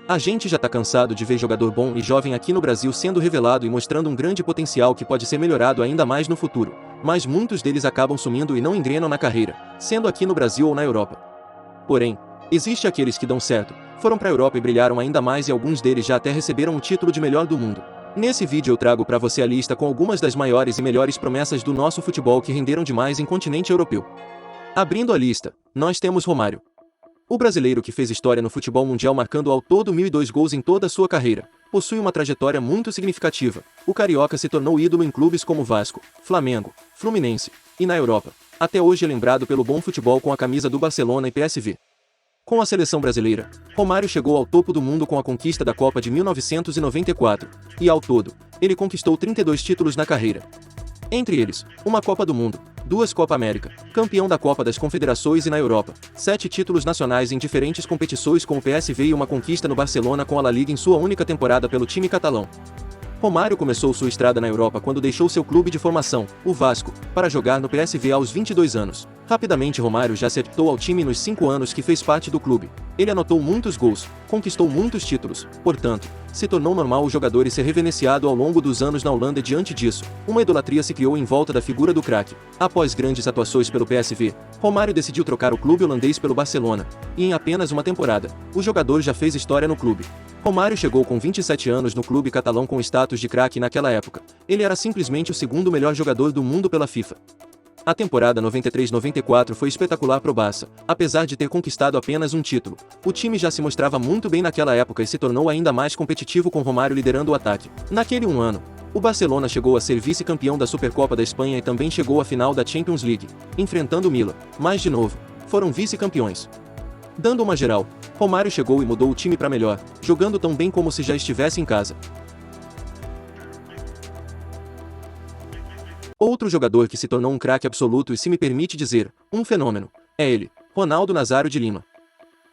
A gente já tá cansado de ver jogador bom e jovem aqui no Brasil sendo revelado e mostrando um grande potencial que pode ser melhorado ainda mais no futuro, mas muitos deles acabam sumindo e não engrenam na carreira, sendo aqui no Brasil ou na Europa. Porém, existe aqueles que dão certo, foram pra Europa e brilharam ainda mais e alguns deles já até receberam o título de melhor do mundo. Nesse vídeo eu trago pra você a lista com algumas das maiores e melhores promessas do nosso futebol que renderam demais em continente europeu. Abrindo a lista, nós temos Romário. O brasileiro que fez história no futebol mundial marcando ao todo 1.002 gols em toda a sua carreira, possui uma trajetória muito significativa. O carioca se tornou ídolo em clubes como Vasco, Flamengo, Fluminense e na Europa. Até hoje é lembrado pelo bom futebol com a camisa do Barcelona e PSV. Com a seleção brasileira, Romário chegou ao topo do mundo com a conquista da Copa de 1994, e ao todo, ele conquistou 32 títulos na carreira. Entre eles, uma Copa do Mundo, 2 Copa América, campeão da Copa das Confederações e na Europa, 7 títulos nacionais em diferentes competições com o PSV e uma conquista no Barcelona com a La Liga em sua única temporada pelo time catalão. Romário começou sua estrada na Europa quando deixou seu clube de formação, o Vasco, para jogar no PSV aos 22 anos. Rapidamente Romário já se adaptou ao time nos 5 anos que fez parte do clube. Ele anotou muitos gols, conquistou muitos títulos, portanto, se tornou normal o jogador e ser reverenciado ao longo dos anos na Holanda. Diante disso, uma idolatria se criou em volta da figura do craque. Após grandes atuações pelo PSV, Romário decidiu trocar o clube holandês pelo Barcelona, e em apenas uma temporada, o jogador já fez história no clube. Romário chegou com 27 anos no clube catalão com status de craque naquela época. Ele era simplesmente o segundo melhor jogador do mundo pela FIFA. A temporada 93-94 foi espetacular pro Barça, apesar de ter conquistado apenas um título. O time já se mostrava muito bem naquela época e se tornou ainda mais competitivo com Romário liderando o ataque. Naquele ano, o Barcelona chegou a ser vice-campeão da Supercopa da Espanha e também chegou à final da Champions League, enfrentando o Milan, mas de novo, foram vice-campeões. Dando uma geral, Romário chegou e mudou o time para melhor, jogando tão bem como se já estivesse em casa. Outro jogador que se tornou um craque absoluto e, se me permite dizer, um fenômeno, é ele, Ronaldo Nazário de Lima.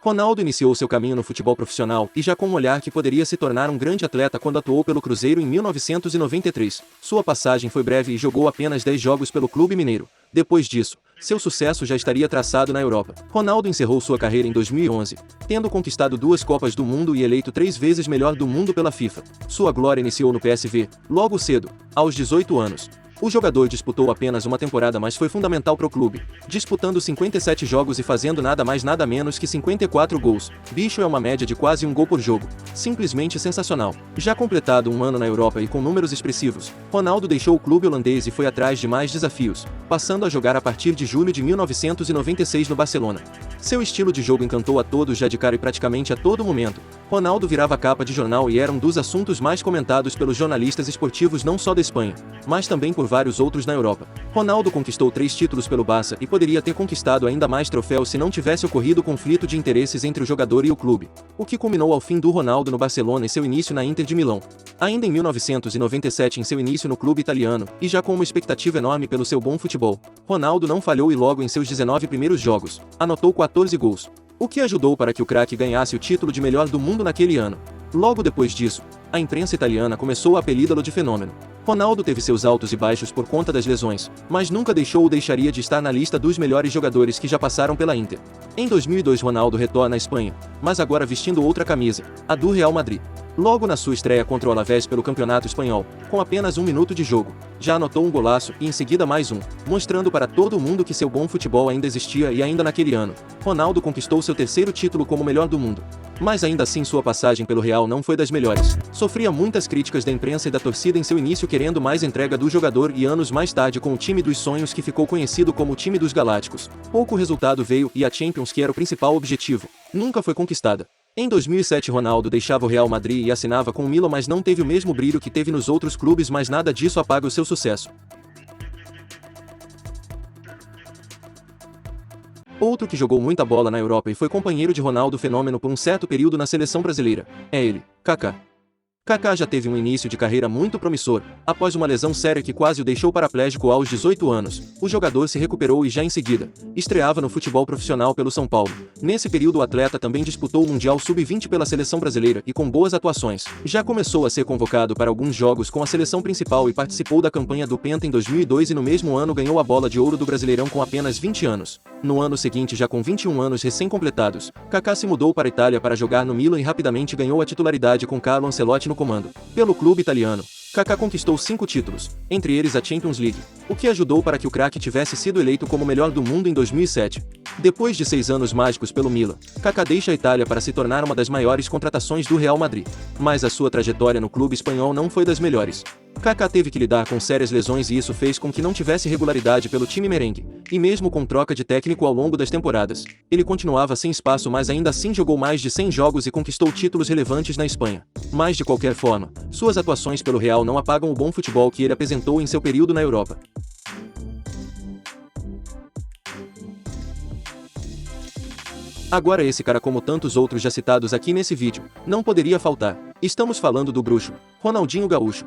Ronaldo iniciou seu caminho no futebol profissional e já com um olhar que poderia se tornar um grande atleta quando atuou pelo Cruzeiro em 1993. Sua passagem foi breve e jogou apenas 10 jogos pelo clube mineiro. Depois disso, seu sucesso já estaria traçado na Europa. Ronaldo encerrou sua carreira em 2011, tendo conquistado 2 Copas do Mundo e eleito 3 vezes melhor do mundo pela FIFA. Sua glória iniciou no PSV, logo cedo, aos 18 anos. O jogador disputou apenas uma temporada, mas foi fundamental para o clube, disputando 57 jogos e fazendo nada mais nada menos que 54 gols. Bicho, é uma média de quase um gol por jogo. Simplesmente sensacional. Já completado um ano na Europa e com números expressivos, Ronaldo deixou o clube holandês e foi atrás de mais desafios, passando a jogar a partir de julho de 1996 no Barcelona. Seu estilo de jogo encantou a todos já de cara e praticamente a todo momento. Ronaldo virava capa de jornal e era um dos assuntos mais comentados pelos jornalistas esportivos não só da Espanha, mas também por vários outros na Europa. Ronaldo conquistou 3 títulos pelo Barça e poderia ter conquistado ainda mais troféus se não tivesse ocorrido conflito de interesses entre o jogador e o clube, o que culminou ao fim do Ronaldo no Barcelona e seu início na Inter de Milão. Ainda em 1997, em seu início no clube italiano, e já com uma expectativa enorme pelo seu bom futebol, Ronaldo não falhou e logo em seus 19 primeiros jogos, anotou 14 gols, o que ajudou para que o craque ganhasse o título de melhor do mundo naquele ano. Logo depois disso, a imprensa italiana começou a apelidá-lo de fenômeno. Ronaldo teve seus altos e baixos por conta das lesões, mas nunca deixou ou deixaria de estar na lista dos melhores jogadores que já passaram pela Inter. Em 2002 Ronaldo retorna à Espanha, mas agora vestindo outra camisa, a do Real Madrid. Logo na sua estreia contra o Alavés pelo Campeonato Espanhol, com apenas 1 minuto de jogo, já anotou um golaço e em seguida mais um, mostrando para todo mundo que seu bom futebol ainda existia. E ainda naquele ano, Ronaldo conquistou seu 3º título como melhor do mundo. Mas ainda assim sua passagem pelo Real não foi das melhores. Sofria muitas críticas da imprensa e da torcida em seu início, querendo mais entrega do jogador, e anos mais tarde com o time dos sonhos, que ficou conhecido como o time dos Galácticos. Pouco resultado veio e a Champions, que era o principal objetivo, nunca foi conquistada. Em 2007 Ronaldo deixava o Real Madrid e assinava com o Milan, mas não teve o mesmo brilho que teve nos outros clubes, mas nada disso apaga o seu sucesso. Outro que jogou muita bola na Europa e foi companheiro de Ronaldo fenômeno por um certo período na seleção brasileira, é ele, Kaká. Kaká já teve um início de carreira muito promissor. Após uma lesão séria que quase o deixou paraplégico aos 18 anos, o jogador se recuperou e já em seguida estreava no futebol profissional pelo São Paulo. Nesse período o atleta também disputou o Mundial Sub-20 pela seleção brasileira e com boas atuações. Já começou a ser convocado para alguns jogos com a seleção principal e participou da campanha do Penta em 2002 e no mesmo ano ganhou a bola de ouro do Brasileirão com apenas 20 anos. No ano seguinte, já com 21 anos recém-completados, Kaká se mudou para a Itália para jogar no Milan e rapidamente ganhou a titularidade com Carlo Ancelotti no comando. Pelo clube italiano, Kaká conquistou 5 títulos, entre eles a Champions League, o que ajudou para que o craque tivesse sido eleito como o melhor do mundo em 2007. Depois de 6 anos mágicos pelo Milan, Kaká deixa a Itália para se tornar uma das maiores contratações do Real Madrid. Mas a sua trajetória no clube espanhol não foi das melhores. Kaká teve que lidar com sérias lesões e isso fez com que não tivesse regularidade pelo time merengue, e mesmo com troca de técnico ao longo das temporadas, ele continuava sem espaço, mas ainda assim jogou mais de 100 jogos e conquistou títulos relevantes na Espanha. Mas de qualquer forma, suas atuações pelo Real não apagam o bom futebol que ele apresentou em seu período na Europa. Agora esse cara, como tantos outros já citados aqui nesse vídeo, não poderia faltar. Estamos falando do bruxo, Ronaldinho Gaúcho.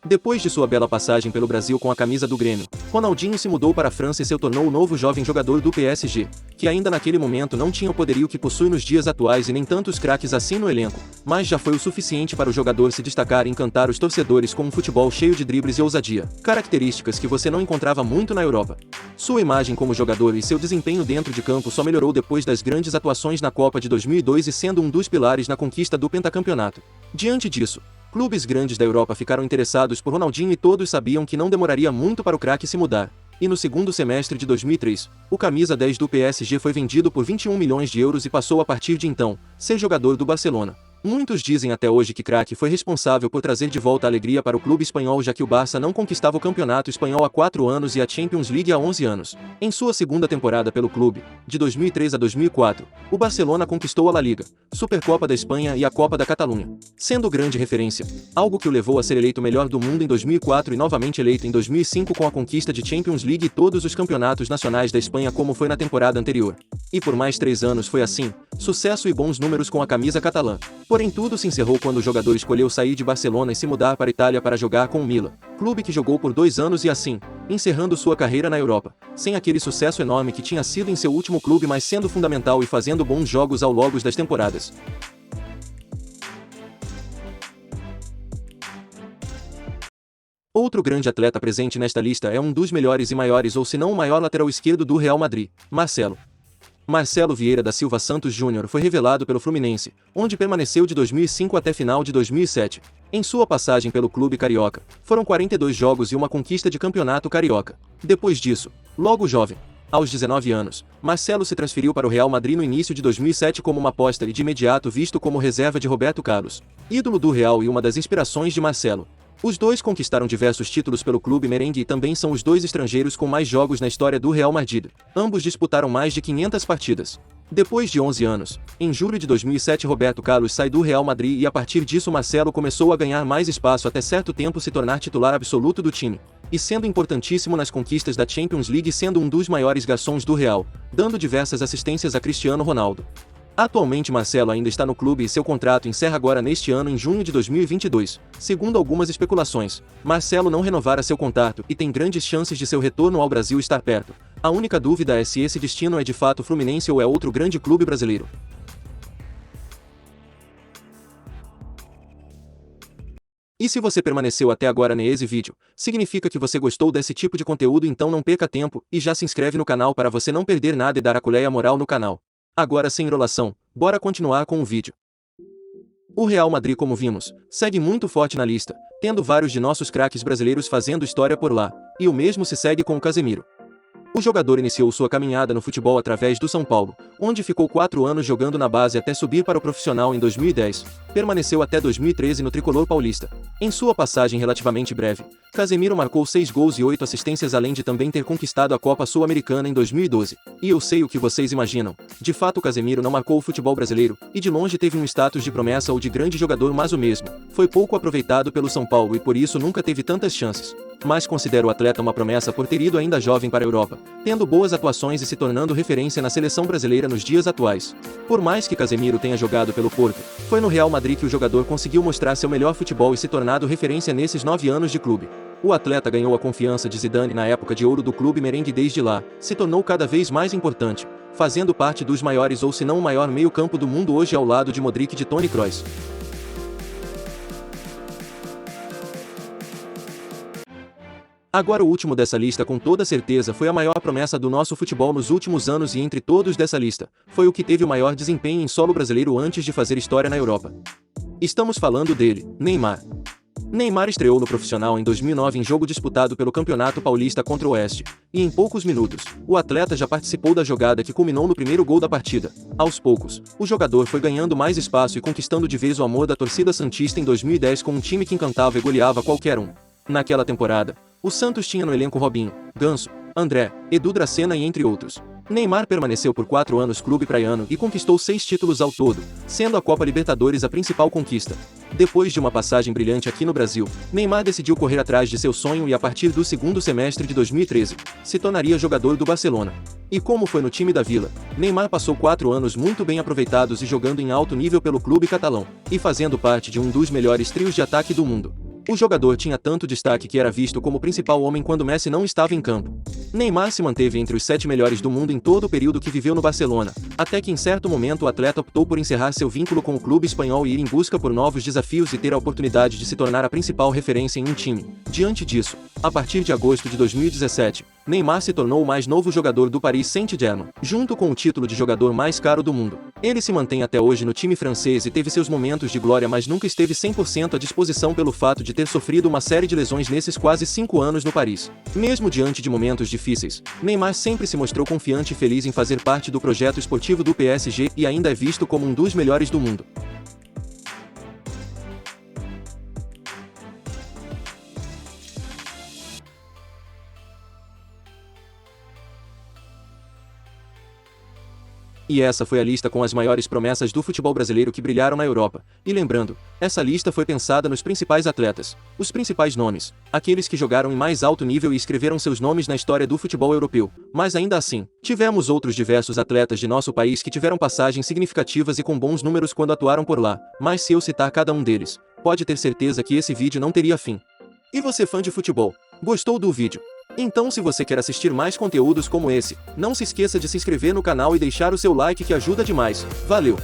Depois de sua bela passagem pelo Brasil com a camisa do Grêmio, Ronaldinho se mudou para a França e se tornou o novo jovem jogador do PSG, que ainda naquele momento não tinha o poderio que possui nos dias atuais e nem tantos craques assim no elenco, mas já foi o suficiente para o jogador se destacar e encantar os torcedores com um futebol cheio de dribles e ousadia, características que você não encontrava muito na Europa. Sua imagem como jogador e seu desempenho dentro de campo só melhorou depois das grandes atuações na Copa de 2002 e sendo um dos pilares na conquista do pentacampeonato. Diante disso, clubes grandes da Europa ficaram interessados por Ronaldinho e todos sabiam que não demoraria muito para o craque se mudar. E no segundo semestre de 2003, o camisa 10 do PSG foi vendido por 21 milhões de euros e passou a partir de então ser jogador do Barcelona. Muitos dizem até hoje que craque foi responsável por trazer de volta a alegria para o clube espanhol, já que o Barça não conquistava o campeonato espanhol há 4 anos e a Champions League há 11 anos. Em sua segunda temporada pelo clube, de 2003 a 2004, o Barcelona conquistou a La Liga, Supercopa da Espanha e a Copa da Catalunha, sendo grande referência, algo que o levou a ser eleito o melhor do mundo em 2004 e novamente eleito em 2005 com a conquista de Champions League e todos os campeonatos nacionais da Espanha como foi na temporada anterior. E por mais 3 anos foi assim, sucesso e bons números com a camisa catalã. Porém tudo se encerrou quando o jogador escolheu sair de Barcelona e se mudar para a Itália para jogar com o Milan, clube que jogou por 2 anos e assim, encerrando sua carreira na Europa, sem aquele sucesso enorme que tinha sido em seu último clube, mas sendo fundamental e fazendo bons jogos ao longo das temporadas. Outro grande atleta presente nesta lista é um dos melhores e maiores ou se não o maior lateral esquerdo do Real Madrid, Marcelo. Marcelo Vieira da Silva Santos Júnior foi revelado pelo Fluminense, onde permaneceu de 2005 até final de 2007. Em sua passagem pelo clube carioca, foram 42 jogos e uma conquista de campeonato carioca. Depois disso, logo jovem, aos 19 anos, Marcelo se transferiu para o Real Madrid no início de 2007 como uma aposta e de imediato visto como reserva de Roberto Carlos, ídolo do Real e uma das inspirações de Marcelo. Os dois conquistaram diversos títulos pelo clube merengue e também são os dois estrangeiros com mais jogos na história do Real Madrid. Ambos disputaram mais de 500 partidas. Depois de 11 anos, em julho de 2007 Roberto Carlos sai do Real Madrid e a partir disso Marcelo começou a ganhar mais espaço até certo tempo se tornar titular absoluto do time, e sendo importantíssimo nas conquistas da Champions League, sendo um dos maiores garçons do Real, dando diversas assistências a Cristiano Ronaldo. Atualmente Marcelo ainda está no clube e seu contrato encerra agora neste ano em junho de 2022. Segundo algumas especulações, Marcelo não renovara seu contrato e tem grandes chances de seu retorno ao Brasil estar perto. A única dúvida é se esse destino é de fato Fluminense ou é outro grande clube brasileiro. E se você permaneceu até agora nesse vídeo, significa que você gostou desse tipo de conteúdo, então não perca tempo e já se inscreve no canal para você não perder nada e dar a colher moral no canal. Agora sem enrolação, bora continuar com o vídeo. O Real Madrid, como vimos, segue muito forte na lista, tendo vários de nossos craques brasileiros fazendo história por lá, e o mesmo se segue com o Casemiro. O jogador iniciou sua caminhada no futebol através do São Paulo, onde ficou 4 anos jogando na base até subir para o profissional em 2010, permaneceu até 2013 no tricolor paulista. Em sua passagem relativamente breve, Casemiro marcou 6 gols e 8 assistências além de também ter conquistado a Copa Sul-Americana em 2012. E eu sei o que vocês imaginam, de fato Casemiro não marcou o futebol brasileiro, e de longe teve um status de promessa ou de grande jogador, mas o mesmo foi pouco aproveitado pelo São Paulo e por isso nunca teve tantas chances. mas considero o atleta uma promessa por ter ido ainda jovem para a Europa, tendo boas atuações e se tornando referência na seleção brasileira nos dias atuais. Por mais que Casemiro tenha jogado pelo Porto, foi no Real Madrid que o jogador conseguiu mostrar seu melhor futebol e se tornado referência nesses 9 anos de clube. O atleta ganhou a confiança de Zidane na época de ouro do clube merengue e desde lá, se tornou cada vez mais importante, fazendo parte dos maiores ou se não o maior meio-campo do mundo hoje ao lado de Modric e de Toni Kroos. Agora o último dessa lista com toda certeza foi a maior promessa do nosso futebol nos últimos anos e entre todos dessa lista, foi o que teve o maior desempenho em solo brasileiro antes de fazer história na Europa. Estamos falando dele, Neymar. Neymar estreou no profissional em 2009 em jogo disputado pelo Campeonato Paulista contra o Oeste, e em poucos minutos, o atleta já participou da jogada que culminou no primeiro gol da partida. Aos poucos, o jogador foi ganhando mais espaço e conquistando de vez o amor da torcida santista em 2010 com um time que encantava e goleava qualquer um. Naquela temporada, o Santos tinha no elenco Robinho, Ganso, André, Edu Dracena e entre outros. Neymar permaneceu por 4 anos clube praiano e conquistou 6 títulos ao todo, sendo a Copa Libertadores a principal conquista. Depois de uma passagem brilhante aqui no Brasil, Neymar decidiu correr atrás de seu sonho e a partir do segundo semestre de 2013, se tornaria jogador do Barcelona. E como foi no time da Vila, Neymar passou 4 anos muito bem aproveitados e jogando em alto nível pelo clube catalão, e fazendo parte de um dos melhores trios de ataque do mundo. O jogador tinha tanto destaque que era visto como o principal homem quando Messi não estava em campo. Neymar se manteve entre os 7 melhores do mundo em todo o período que viveu no Barcelona, até que em certo momento o atleta optou por encerrar seu vínculo com o clube espanhol e ir em busca por novos desafios e ter a oportunidade de se tornar a principal referência em um time. Diante disso, a partir de agosto de 2017, Neymar se tornou o mais novo jogador do Paris Saint-Germain, junto com o título de jogador mais caro do mundo. Ele se mantém até hoje no time francês e teve seus momentos de glória, mas nunca esteve 100% à disposição pelo fato de ter sofrido uma série de lesões nesses quase 5 anos no Paris. Mesmo diante de momentos difíceis, Neymar sempre se mostrou confiante e feliz em fazer parte do projeto esportivo do PSG e ainda é visto como um dos melhores do mundo. E essa foi a lista com as maiores promessas do futebol brasileiro que brilharam na Europa. E lembrando, essa lista foi pensada nos principais atletas, os principais nomes, aqueles que jogaram em mais alto nível e escreveram seus nomes na história do futebol europeu. Mas ainda assim, tivemos outros diversos atletas de nosso país que tiveram passagens significativas e com bons números quando atuaram por lá. Mas se eu citar cada um deles, pode ter certeza que esse vídeo não teria fim. E você, fã de futebol, gostou do vídeo? Então, se você quer assistir mais conteúdos como esse, não se esqueça de se inscrever no canal e deixar o seu like que ajuda demais. Valeu!